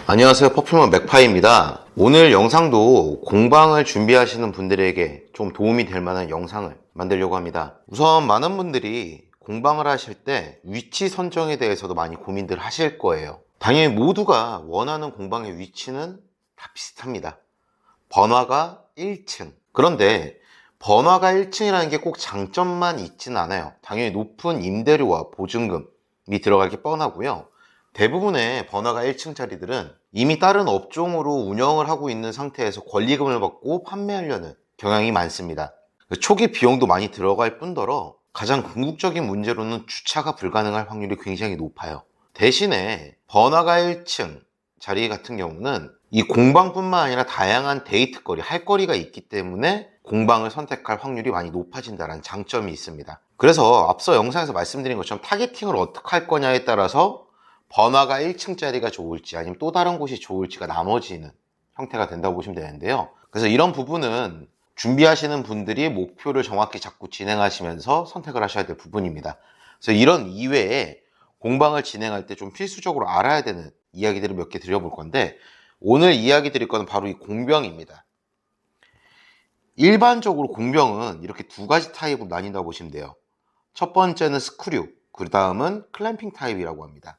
안녕하세요. 퍼퓸머 맥파이입니다. 오늘 영상도 공방을 준비하시는 분들에게 좀 도움이 될 만한 영상을 만들려고 합니다. 우선 많은 분들이 공방을 하실 때 위치 선정에 대해서도 많이 고민들 하실 거예요. 당연히 모두가 원하는 공방의 위치는 다 비슷합니다. 번화가 1층. 그런데 번화가 1층이라는 게 꼭 장점만 있지는 않아요. 당연히 높은 임대료와 보증금이 들어갈 게 뻔하고요. 대부분의 번화가 1층짜리들은 이미 다른 업종으로 운영을 하고 있는 상태에서 권리금을 받고 판매하려는 경향이 많습니다. 초기 비용도 많이 들어갈 뿐더러 가장 궁극적인 문제로는 주차가 불가능할 확률이 굉장히 높아요. 대신에 번화가 1층 자리 같은 경우는 이 공방뿐만 아니라 다양한 데이트거리, 할 거리가 있기 때문에 공방을 선택할 확률이 많이 높아진다는 장점이 있습니다. 그래서 앞서 영상에서 말씀드린 것처럼 타겟팅을 어떻게 할 거냐에 따라서 번화가 1층짜리가 좋을지 아니면 또 다른 곳이 좋을지가 나눠지는 형태가 된다고 보시면 되는데요. 그래서 이런 부분은 준비하시는 분들이 목표를 정확히 잡고 진행하시면서 선택을 하셔야 될 부분입니다. 그래서 이런 이외에 공방을 진행할 때 좀 필수적으로 알아야 되는 이야기들을 몇 개 드려볼 건데, 오늘 이야기 드릴 거는 바로 이 공병입니다. 일반적으로 공병은 이렇게 두 가지 타입으로 나뉜다고 보시면 돼요. 첫 번째는 스크류, 그 다음은 클램핑 타입이라고 합니다.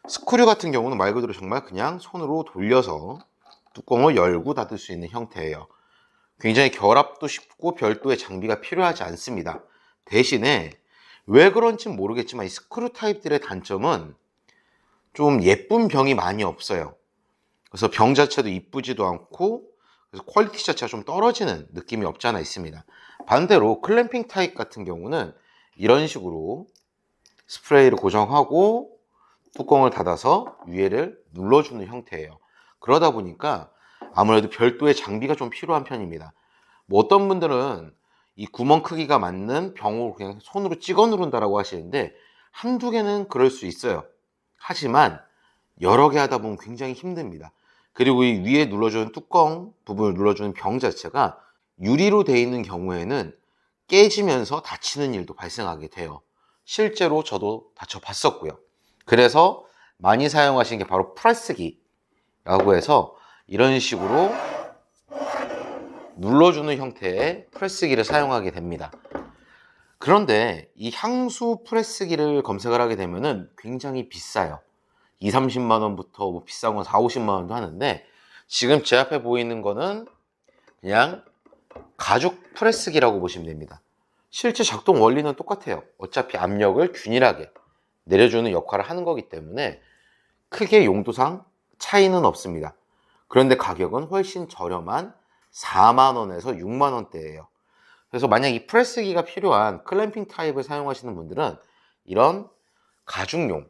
스크류 같은 경우는 말 그대로 정말 그냥 손으로 돌려서 뚜껑을 열고 닫을 수 있는 형태예요. 굉장히 결합도 쉽고 별도의 장비가 필요하지 않습니다. 대신에 왜 그런지는 모르겠지만 이 스크류 타입들의 단점은 좀 예쁜 병이 많이 없어요. 그래서 병 자체도 이쁘지도 않고, 그래서 퀄리티 자체가 좀 떨어지는 느낌이 없지 않아 있습니다. 반대로 클램핑 타입 같은 경우는 이런 식으로 스프레이를 고정하고 뚜껑을 닫아서 위에를 눌러주는 형태예요. 그러다 보니까 아무래도 별도의 장비가 좀 필요한 편입니다. 뭐 어떤 분들은 이 구멍 크기가 맞는 병으로 그냥 손으로 찍어 누른다라고 하시는데, 한두 개는 그럴 수 있어요. 하지만 여러 개 하다 보면 굉장히 힘듭니다. 그리고 이 위에 눌러주는 뚜껑 부분을 눌러주는 병 자체가 유리로 되어 있는 경우에는 깨지면서 다치는 일도 발생하게 돼요. 실제로 저도 다쳐봤었고요. 그래서 많이 사용하시는 게 바로 프레스기라고 해서 이런 식으로 눌러주는 형태의 프레스기를 사용하게 됩니다. 그런데 이 향수 프레스기를 검색을 하게 되면은 굉장히 비싸요. 2, 30만 원부터 뭐 비싼 건 4, 50만 원도 하는데, 지금 제 앞에 보이는 거는 그냥 가죽 프레스기라고 보시면 됩니다. 실제 작동 원리는 똑같아요. 어차피 압력을 균일하게 내려주는 역할을 하는 거기 때문에 크게 용도상 차이는 없습니다. 그런데 가격은 훨씬 저렴한 4만 원에서 6만 원대예요. 그래서 만약 이 프레스기가 필요한 클램핑 타입을 사용하시는 분들은 이런 가죽용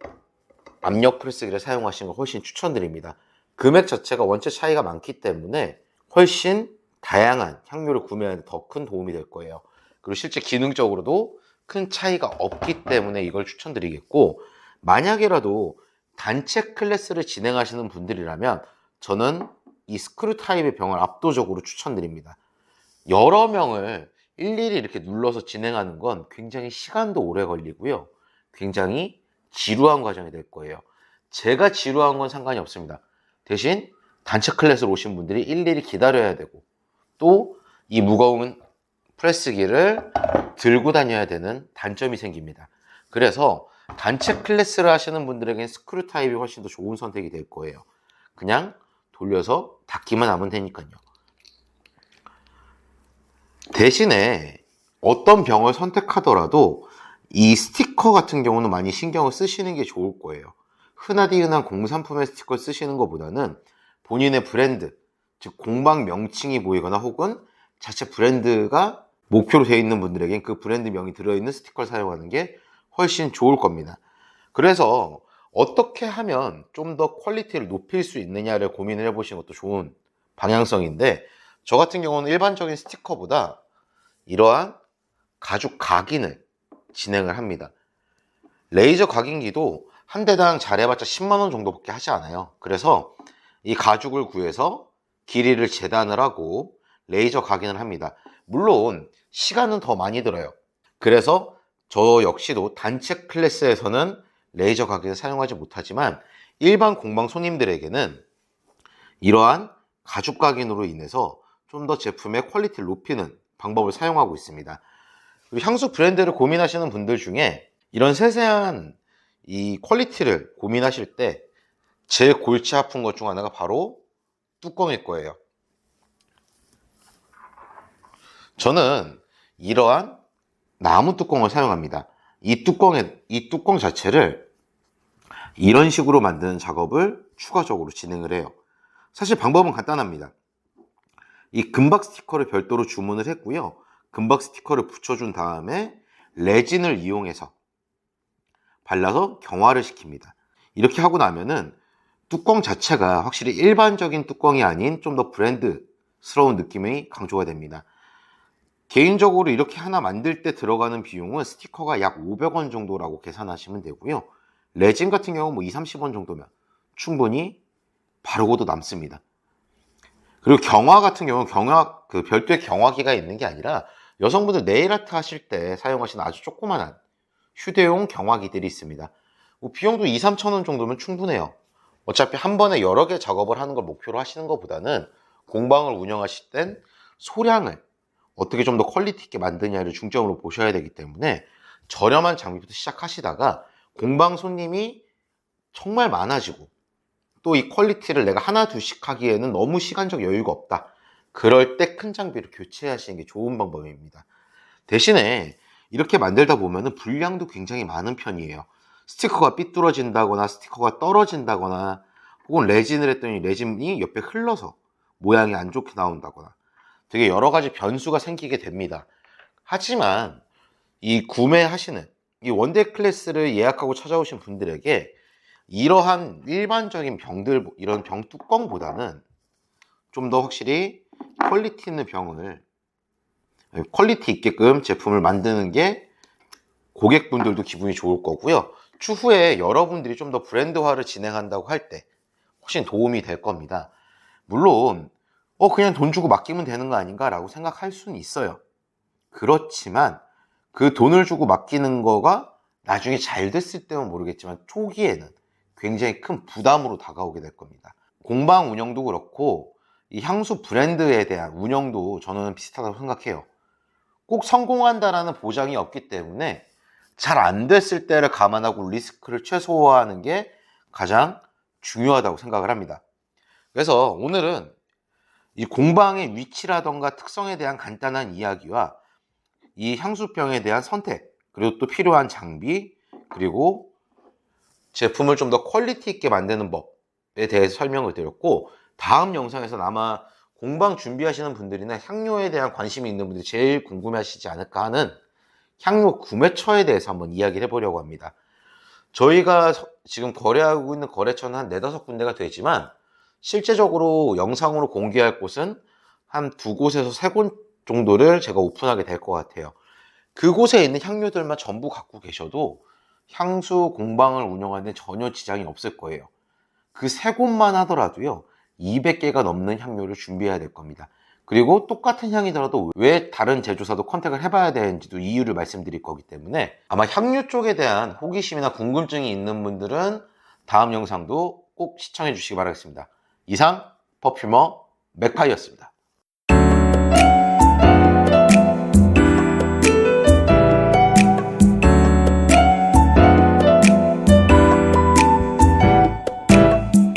압력 프레스기를 사용하시는 걸 훨씬 추천드립니다. 금액 자체가 원체 차이가 많기 때문에 훨씬 다양한 향료를 구매하는 데 더 큰 도움이 될 거예요. 그리고 실제 기능적으로도 큰 차이가 없기 때문에 이걸 추천드리겠고, 만약에라도 단체 클래스를 진행하시는 분들이라면 저는 이 스크류 타입의 병을 압도적으로 추천드립니다. 여러 명을 일일이 이렇게 눌러서 진행하는 건 굉장히 시간도 오래 걸리고요. 굉장히 지루한 과정이 될 거예요. 제가 지루한 건 상관이 없습니다. 대신 단체 클래스로 오신 분들이 일일이 기다려야 되고, 또 이 무거운 프레스기를 들고 다녀야 되는 단점이 생깁니다. 그래서 단체 클래스를 하시는 분들에게는 스크류 타입이 훨씬 더 좋은 선택이 될 거예요. 그냥 돌려서 닫기만 하면 되니까요. 대신에 어떤 병을 선택하더라도 이 스티커 같은 경우는 많이 신경을 쓰시는 게 좋을 거예요. 흔하디 흔한 공산품의 스티커를 쓰시는 것보다는 본인의 브랜드, 즉 공방 명칭이 보이거나 혹은 자체 브랜드가 목표로 되어 있는 분들에겐 그 브랜드 명이 들어있는 스티커를 사용하는 게 훨씬 좋을 겁니다. 그래서 어떻게 하면 좀 더 퀄리티를 높일 수 있느냐를 고민을 해보시는 것도 좋은 방향성인데, 저 같은 경우는 일반적인 스티커보다 이러한 가죽 각인을 진행을 합니다. 레이저 각인기도 한 대당 잘해봤자 10만 원 정도밖에 하지 않아요. 그래서 이 가죽을 구해서 길이를 재단을 하고 레이저 각인을 합니다. 물론 시간은 더 많이 들어요. 그래서 저 역시도 단체 클래스에서는 레이저 각인을 사용하지 못하지만 일반 공방 손님들에게는 이러한 가죽 각인으로 인해서 좀 더 제품의 퀄리티를 높이는 방법을 사용하고 있습니다. 그리고 향수 브랜드를 고민하시는 분들 중에 이런 세세한 이 퀄리티를 고민하실 때 제일 골치 아픈 것 중 하나가 바로 뚜껑일 거예요. 저는 이러한 나무 뚜껑을 사용합니다. 이 뚜껑 자체를 이런 식으로 만드는 작업을 추가적으로 진행을 해요. 사실 방법은 간단합니다. 이 금박 스티커를 별도로 주문을 했고요. 금박 스티커를 붙여준 다음에 레진을 이용해서 발라서 경화를 시킵니다. 이렇게 하고 나면은 뚜껑 자체가 확실히 일반적인 뚜껑이 아닌 좀 더 브랜드스러운 느낌이 강조가 됩니다. 개인적으로 이렇게 하나 만들 때 들어가는 비용은 스티커가 약 500원 정도라고 계산하시면 되고요. 레진 같은 경우는 뭐 2~30원 정도면 충분히 바르고도 남습니다. 그리고 경화 같은 경우는 별도의 경화기가 있는 게 아니라 여성분들 네일아트 하실 때 사용하시는 아주 조그만한 휴대용 경화기들이 있습니다. 뭐 비용도 2~3천 원 정도면 충분해요. 어차피 한 번에 여러 개 작업을 하는 걸 목표로 하시는 것보다는 공방을 운영하실 땐 소량을 어떻게 좀 더 퀄리티 있게 만드냐를 중점으로 보셔야 되기 때문에 저렴한 장비부터 시작하시다가 공방 손님이 정말 많아지고 또 이 퀄리티를 내가 하나 둘씩 하기에는 너무 시간적 여유가 없다. 그럴 때 큰 장비를 교체하시는 게 좋은 방법입니다. 대신에 이렇게 만들다 보면 불량도 굉장히 많은 편이에요. 스티커가 삐뚤어진다거나 스티커가 떨어진다거나 혹은 레진을 했더니 레진이 옆에 흘러서 모양이 안 좋게 나온다거나 되게 여러 가지 변수가 생기게 됩니다. 하지만 이 구매하시는 이 원데이 클래스를 예약하고 찾아오신 분들에게 이러한 일반적인 병들, 이런 병 뚜껑보다는 좀 더 확실히 퀄리티 있는 퀄리티 있게끔 제품을 만드는 게 고객분들도 기분이 좋을 거고요. 추후에 여러분들이 좀 더 브랜드화를 진행한다고 할 때 훨씬 도움이 될 겁니다. 물론 그냥 돈 주고 맡기면 되는 거 아닌가 라고 생각할 수는 있어요. 그렇지만 그 돈을 주고 맡기는 거가 나중에 잘 됐을 때는 모르겠지만 초기에는 굉장히 큰 부담으로 다가오게 될 겁니다. 공방 운영도 그렇고 이 향수 브랜드에 대한 운영도 저는 비슷하다고 생각해요. 꼭 성공한다라는 보장이 없기 때문에 잘 안 됐을 때를 감안하고 리스크를 최소화하는 게 가장 중요하다고 생각을 합니다. 그래서 오늘은 이 공방의 위치라던가 특성에 대한 간단한 이야기와 이 향수병에 대한 선택, 그리고 또 필요한 장비, 그리고 제품을 좀 더 퀄리티 있게 만드는 법에 대해서 설명을 드렸고, 다음 영상에서는 아마 공방 준비하시는 분들이나 향료에 대한 관심이 있는 분들이 제일 궁금해 하시지 않을까 하는 향료 구매처에 대해서 한번 이야기를 해보려고 합니다. 저희가 지금 거래하고 있는 거래처는 한 4~5군데가 되지만 실제적으로 영상으로 공개할 곳은 한 2곳에서 3곳 정도를 제가 오픈하게 될 것 같아요. 그곳에 있는 향료들만 전부 갖고 계셔도 향수 공방을 운영하는 데 전혀 지장이 없을 거예요. 그 3곳만 하더라도요 200개가 넘는 향료를 준비해야 될 겁니다. 그리고 똑같은 향이더라도 왜 다른 제조사도 컨택을 해봐야 되는지도 이유를 말씀드릴 거기 때문에 아마 향료 쪽에 대한 호기심이나 궁금증이 있는 분들은 다음 영상도 꼭 시청해 주시기 바라겠습니다. 이상 퍼퓸어 맥파이였습니다.